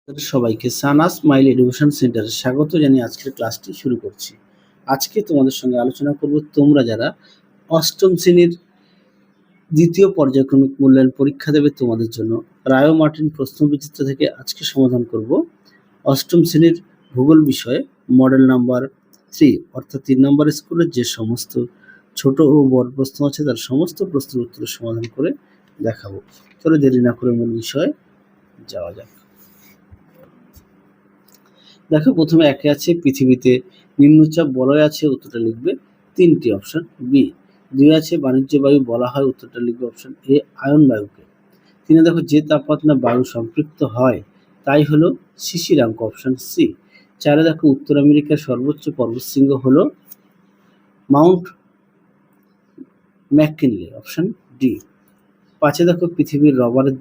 সবাইকে সানা smile education সেন্টারে স্বাগত জানিয়ে আজকের ক্লাসটি শুরু করছি। আজকে তোমাদের সঙ্গে আলোচনা করব তোমরা যারা অষ্টম শ্রেণীর দ্বিতীয় পর্যায়ক্রমিক মূল্যায়ন পরীক্ষা দেবে তোমাদের জন্য রায় মার্টিন প্রশ্নবিচিত্র থেকে আজকে সমাধান করব অষ্টম শ্রেণীর ভূগোল বিষয়ে মডেল নাম্বার 3 অর্থাৎ 3 নম্বর স্কুলের যে সমস্ত ছোট ও বড় প্রশ্ন আছে তার সমস্ত প্রশ্নের উত্তরের সমাধান করে দেখাবো। চলো দেরি না করে মূল বিষয়ে যাওয়া যাক। দেখো প্রথমে একে আছে পৃথিবীতে নিম্নচাপ বলয় আছে, উত্তরটা লিখবে 3টি অপশন বি। 2 আছে বাণিজ্য বায়ু বলা হয়, উত্তরটা লিখবে অপশন এ আয়ন বায়ুকে। 3 দেখো যে তাপমাত্রা বায়ু সম্পৃক্ত হয় তাই হলো শিশিরাঙ্ক, অপশন সি। 4 দেখো উত্তর আমেরিকার সর্বোচ্চ পর্বতশৃঙ্গ হলো মাউন্ট ম্যাককিনলে, অপশন ডি। 5 দেখো পৃথিবীর রবারের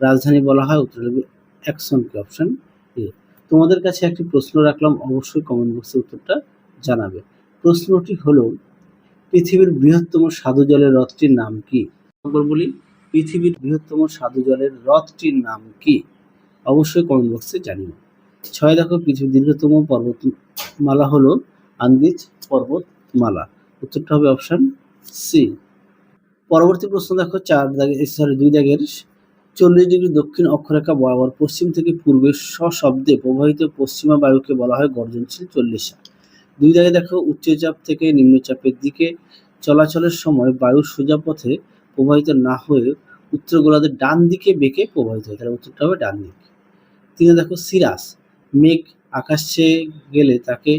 রাজধানী বলা হয়, উত্তর লিখবে অ্যাকসনকে, অপশন এ। তোমাদের কাছে একটি প্রশ্ন রাখলাম, অবশ্যই কমেন্ট বক্সে উত্তরটা জানাবে। প্রশ্নটি হলো পৃথিবীর বৃহত্তম স্বাদু জলের হ্রদটির নাম কি? বলি পৃথিবীর বৃহত্তম স্বাদু জলের হ্রদটির নাম কি? অবশ্যই কমেন্ট বক্সে জানিও। 6 দেখো পৃথিবীর দীর্ঘতম পর্বতমালা হলো আন্দিজ পর্বতমালা, উত্তরটা হবে অপশন সি। পরবর্তী প্রশ্ন দেখো 2 দাগের 40 ডিগ্রি দক্ষিণ অক্ষরেখা বরাবর পশ্চিম থেকে পূর্বে সশব্দে প্রবাহিত পশ্চিমা বায়ুকে বলা হয় গর্জনশীল 40। 2 দাগে দেখো উচ্চচাপ থেকে নিম্নচাপের দিকে চলাচলের সময় বায়ু সোজা পথে প্রবাহিত না হয়ে উত্তর গোলার্ধের ডান দিকে বেঁকে প্রবাহিত হয়, তাহলে উত্তরটা হবে ডান দিক। 3 দেখো সিরাস মেঘ আকাশ ছেয়ে গেলে তাকে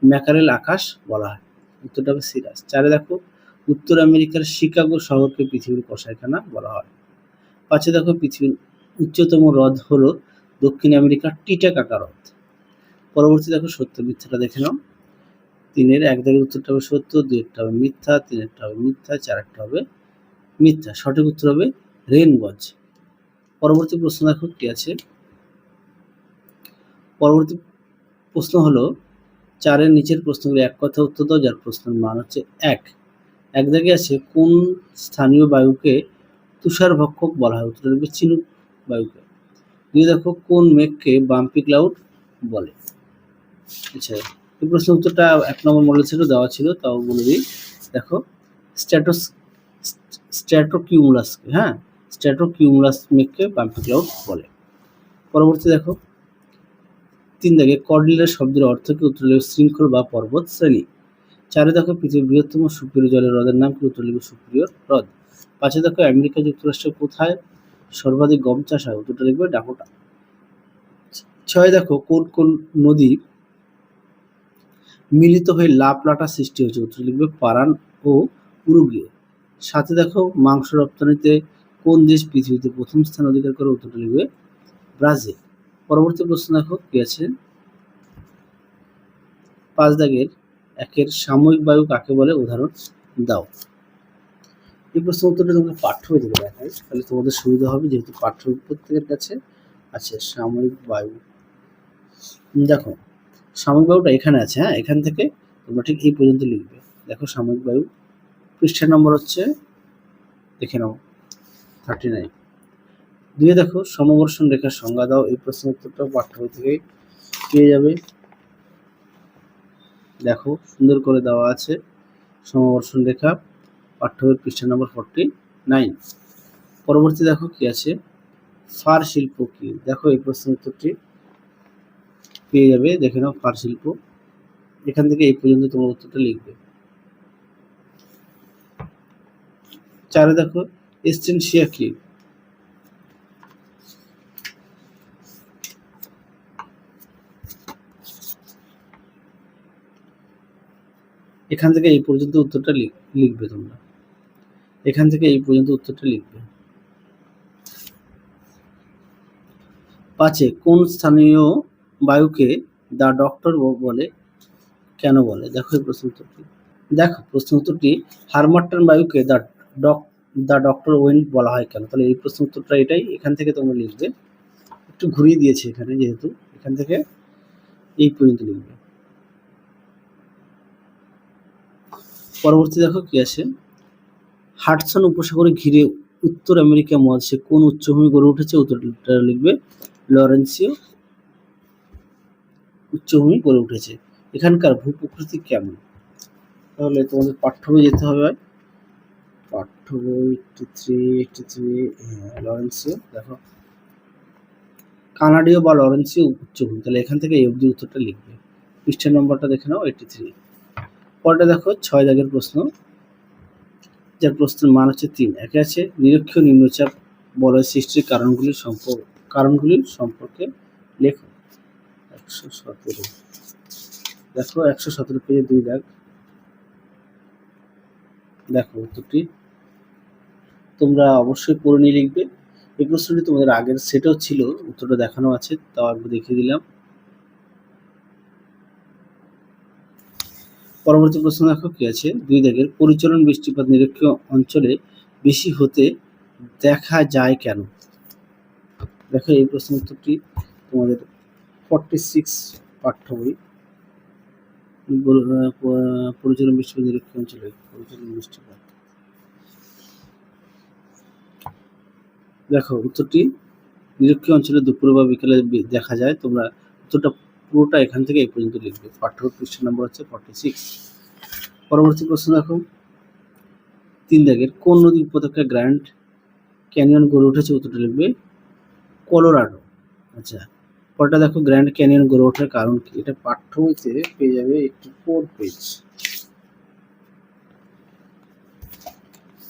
ম্যাকারেল আকাশ বলা হয়, উত্তরটা হবে সিরাস। 4 দেখো উত্তর আমেরিকার শিকাগো শহরকে পৃথিবীর কসাইখানা বলা হয়। 5 দেখো পৃথিবীর উচ্চতম হ্রদ হলো দক্ষিণ আমেরিকার টিটাকাকা হ্রদ। পরবর্তী দেখো সত্য মিথ্যাটা দেখে নাও। 3 1 দাগের উত্তরটা হবে সত্য, 2 হবে মিথ্যা, 3 হবে মিথ্যা, 4 হবে মিথ্যা। সঠিক উত্তর হবে রেনগঞ্জ। পরবর্তী প্রশ্ন দেখো কি আছে। পরবর্তী প্রশ্ন হলো 4 নিচের প্রশ্নগুলো এক কথা উত্তর দাও যার প্রশ্নের মান হচ্ছে 1। 1 দাগে আছে কোন স্থানীয় বায়ুকে তুষার ভক্ষক বলা হয়, উত্তর লিখবে চিনুক বায়ুকে। 2 দেখো কোন মেঘকে বাম্পি ক্লাউড বলে। আচ্ছা এই প্রশ্নের উত্তরটা 1 নম্বর মডেল ছিল দেওয়া ছিল, তাও বলে দিই। দেখো স্ট্র্যাটোকিউমুলাস, হ্যাঁ স্ট্র্যাটোকিউমুলাস মেঘকে বাম্পি ক্লাউড বলে। পরবর্তী দেখো 3 দাগে কর্ডিলের শব্দের অর্থ কি, উত্তর লিখবে শৃঙ্খল বা পর্বত শ্রেণী। 4 দেখো পৃথিবীর বৃহত্তম সুপিরিয় জলের হ্রদের নাম কি, উত্তর লিখবে সুপিরিয় হ্রদ। 5 দেখো আমেরিকা যুক্তরাষ্ট্র কোথায় সর্বাধিক গম চাষ হয়, উত্তরটা লিখবে ডাকোটা। 6 দেখো কোন কোন নদী মিলিত হয়ে লা প্লাটা সৃষ্টি হয়েছে, উত্তর লিখবে পারান ও উরুগুয়ে। 7 দেখো মাংস রপ্তানিতে কোন দেশ পৃথিবীতে প্রথম স্থান অধিকার করে, উত্তরটা লিখবে ব্রাজিল। পরবর্তী প্রশ্ন দেখো কি আছে। 5 দাগের 1 সাময়িক বায়ু কাকে বলে, উদাহরণ দাও। এই প্রশ্ন উত্তরটা তোমরা পাঠ্য বই থেকে দেখাই, তাহলে তোমাদের সুবিধা হবে, যেহেতু পাঠ্য বই প্রত্যেকের কাছে আছে। সাময়িক বায়ু দেখো সাময়িক বায়ুটা এখানে আছে, হ্যাঁ এখান থেকে তোমরা ঠিক এই পর্যন্ত লিখবে। দেখো সাময়িক বায়ু পৃষ্ঠার নম্বর হচ্ছে দেখে নাও 39। 2 দেখো সমবর্ষণ রেখার সংজ্ঞা দাও। এই প্রশ্নের উত্তরটা পাঠ্য বই থেকে পেয়ে যাবে। দেখো সুন্দর করে দেওয়া আছে সমবর্ষণ রেখা, পাঠ্য বইয়ের পৃষ্ঠা নম্বর 49। পরবর্তী দেখো কি আছে। ফার শিল্প কি, দেখো এই প্রশ্নের উত্তরটি পেয়ে যাবে, দেখে নাও ফার শিল্প। এখান থেকে এই পর্যন্ত তোমার উত্তরটা লিখবে। 4 দেখো এস্টেনশিয়া কি, এখান থেকে এই পর্যন্ত উত্তরটা লিখবে তোমরা, এখান থেকে এই পর্যন্ত উত্তরটা লিখবে। 5 কোন স্থানীয় বায়ুকে দ্য ডক্টর বলে, কেন বলে, দেখো এই প্রশ্ন উত্তরটি। দেখো প্রশ্ন উত্তরটি হারমাট্টান বায়ুকে দ্য ডক্টর উইন্ড বলা হয় কেন, তাহলে এই প্রশ্ন উত্তরটা এটাই, এখান থেকে তোমরা লিখবে। একটু ঘুরিয়ে দিয়েছে এখানে, যেহেতু এখান থেকে এই পর্যন্ত লিখবে। পরবর্তী দেখো কি আছে। হাডসন উপসাগরে ঘিরে উত্তর আমেরিকা মহাদেশে কোন উচ্চভূমি গড়ে উঠেছে, উত্তরটা লিখবে লরেন্সিও উচ্চভূমি গড়ে উঠেছে। এখানকার ভূপ্রকৃতি কেমন? তাহলে তোমাদের পাঠ্য বই যেতে হবে। পাঠ্য বই 83 লরেন্সিও, দেখো কানাডীয় বা লরেন্সীয় উচ্চভূমি, তাহলে এখান থেকে এই অবধি উত্তরটা লিখবে। পৃষ্ঠা নম্বরটা দেখে নাও 83। পরটা দেখো 6 দাগের প্রশ্ন, যার প্রশ্নের মান হচ্ছে 3। একে আছে নিরক্ষীয় নিম্নচাপ বলয় সৃষ্টির কারণগুলির সম্পর্কে লেখো। 117, দেখো 117 পেজে 2 দাগ। দেখো উত্তরটি তোমরা অবশ্যই পড়ে নিয়ে লিখবে। এই প্রশ্নটি তোমাদের আগের সেটাও ছিল, উত্তরটা দেখানো আছে, তাও একবার দেখিয়ে দিলাম। পরবর্তী প্রশ্ন দেখো কি আছে 2 দাগের, পরিচলন বৃষ্টিপাত নিরক্ষীয় অঞ্চলে বেশি হতে দেখা যায় কেন? দেখো এই প্রশ্ন উত্তরটি তোমাদের 46 পাঠ্য বই, পরিচলন বৃষ্টিপাত নিরক্ষীয় অঞ্চলে পরিচলন বৃষ্টিপাত। দেখো উত্তরটি নিরক্ষীয় অঞ্চলে দুপুর বা বিকেলে দেখা যায়। তোমরা উত্তরটা পুরোটা এখান থেকে এই পর্যন্ত লিখবে। পাঠ্য পৃষ্ঠা নম্বর হচ্ছে 46। পরবর্তী প্রশ্ন দেখো 3 দাগের, কোন নদী উপত্যকায় গ্র্যান্ড ক্যানিয়ন গড়ে উঠেছে? উত্তরটা লিখবে কলোরাডো। আচ্ছা, পরটা দেখো গ্র্যান্ড ক্যানিয়ন গড়ে ওঠার কারণ কি? এটা পাঠ্য বইতে পেয়ে যাবে 84 পেজ।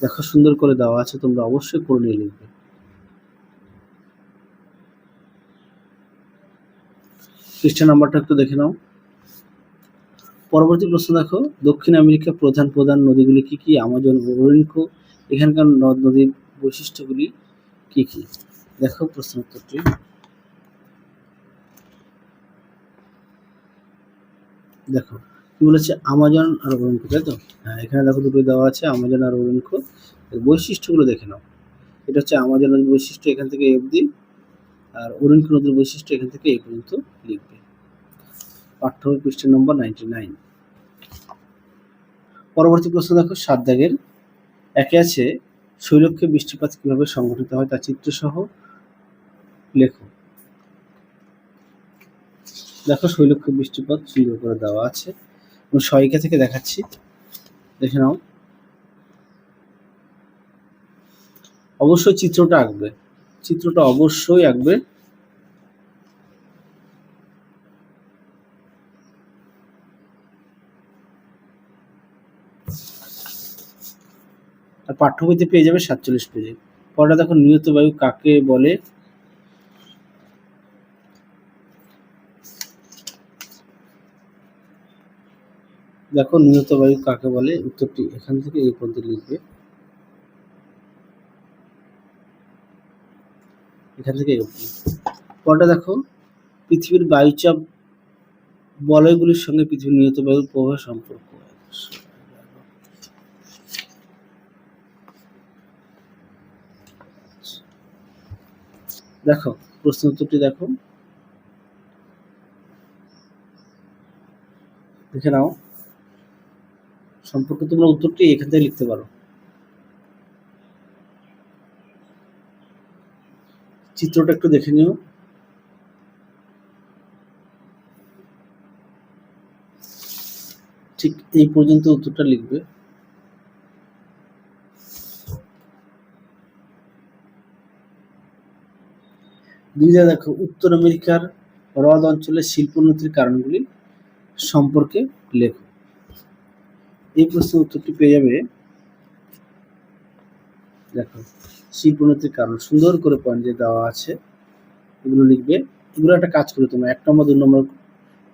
দেখো সুন্দর করে দেওয়া আছে, তোমরা অবশ্যই পড়ে নিয়ে লিখবে। পৃষ্ঠা নাম্বারটা একটু দেখে নাও। পরবর্তী প্রশ্ন দেখো, দক্ষিণ আমেরিকার প্রধান নদীগুলি কি কি? আমাজন ও ওরিনকো। এখানকার নদ নদীর বৈশিষ্ট্যগুলি কি কি? দেখো প্রশ্ন উত্তরটি। দেখো কি বলেছে, আমাজন আর ওরিনকো, তাই তো? হ্যাঁ, এখানে দেখো দুটো দেওয়া আছে, আমাজন আর ওরিনকো। এর বৈশিষ্ট্যগুলো দেখে নাও। এটা হচ্ছে আমাজন নদীর বৈশিষ্ট্য এখান থেকে এই অবধি, আর ওরিনকো নদীর বৈশিষ্ট্য এখান থেকে এই পর্যন্ত লিখবে। পাঠ্য বই পৃষ্ঠা নম্বর 99। পরবর্তী প্রশ্ন দেখো 7 দাগের, একে আছে শৈলক্ষে বৃষ্টিপাত কিভাবে সংঘটিত হয় তা চিত্রসহ লেখো। দেখো শৈলক্ষে বৃষ্টিপাত সুন্দর করে দেওয়া আছে, এবং সহায়িকা থেকে দেখাচ্ছি, দেখে নাও। অবশ্যই চিত্রটা আঁকবে, চিত্রটা অবশ্যই আঁকবে। আর পাঠ্য বইতে পেয়ে যাবে 47 পেজে। পরটা দেখো নিয়ত বায়ু কাকে বলে? দেখো নিয়ত বায়ু কাকে বলে, উত্তরটি এখান থেকে এই পর্যন্ত লিখবে। এখান থেকে পরটা দেখো পৃথিবীর বায়ুচাপ বলয়গুলির সঙ্গে পৃথিবীর নিয়ত বায়ুর প্রভাব সম্পর্ক। দেখো প্রশ্ন উত্তরটি দেখো, দেখে নাও। সম্পর্ক তোমরা উত্তরটি এখান থেকে লিখতে পারো। চিত্রটা একটু দেখে নিও। ঠিক এই পর্যন্ত উত্তরটা লিখবে। দুইটা দেখো উত্তর আমেরিকার হ্রদ অঞ্চলের শিল্পোন্নতির কারণগুলি সম্পর্কে লেখো। এই প্রশ্নের উত্তরটি পেয়ে যাবে। দেখো শিল্পোন্নতির কারণ সুন্দর করে পয়েন্টে দেওয়া আছে, এগুলো লিখবে। এগুলো একটা কাজ করে তোমরা 1 নম্বর 2 নম্বর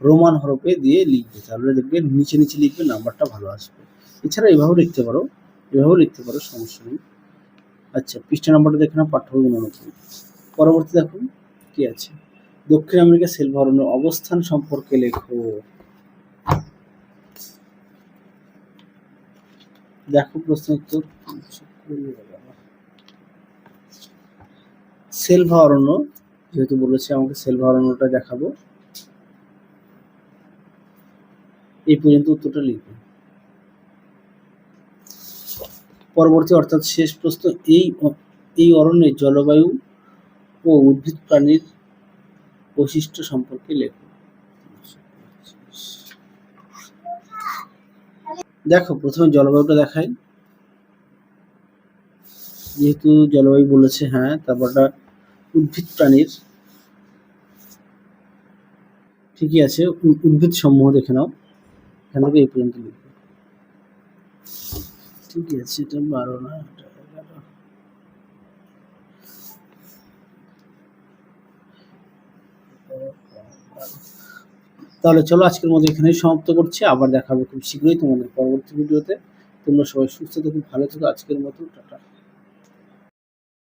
রোমান হরফে দিয়ে লিখবে, তাহলে দেখবে নিচে নিচে লিখবে, নাম্বারটা ভালো আসবে। এছাড়া এভাবেও লিখতে পারো, এভাবেও লিখতে পারো, সমস্যা নেই। আচ্ছা, পৃষ্ঠা নাম্বারটা দেখে নাও, পাঠ্য বই 99। পরবর্তী দেখো কি আছে, দক্ষিণ আমেরিকার সেলভা অরণ্যের অবস্থান সম্পর্কে লেখো। দেখো প্রশ্ন উত্তর, সেলভা অরণ্য যেহেতু বলেছে আমাকে সেলভা অরণ্যটা দেখাবো, এই পর্যন্ত উত্তরটা লিখবে। পরবর্তী অর্থাৎ শেষ প্রশ্ন, এই অরণ্যের জলবায়ু ও উদ্ভিদ প্রাণীর বৈশিষ্ট্য সম্পর্কে লেখো। দেখো প্রথমে জলবায়ুটা দেখাই, যেহেতু জলবায়ু বলেছে হ্যাঁ, তারপরটা উদ্ভিদ প্রাণীর, ঠিকই আছে, উদ্ভিদ সমূহ দেখে নাও, এখান থেকে এই পর্যন্ত লিখবে। ঠিকই আছে, এটা 12 না, এটা 11। তাহলে চলো আজকের মতো এখানেই সমাপ্ত করছি, আবার দেখা হবে খুব শীঘ্রই তোমাদের পরবর্তী ভিডিওতে। তোমরা সবাই সুস্থ থেকো, ভালো থেকো, আজকের মতো টাটা।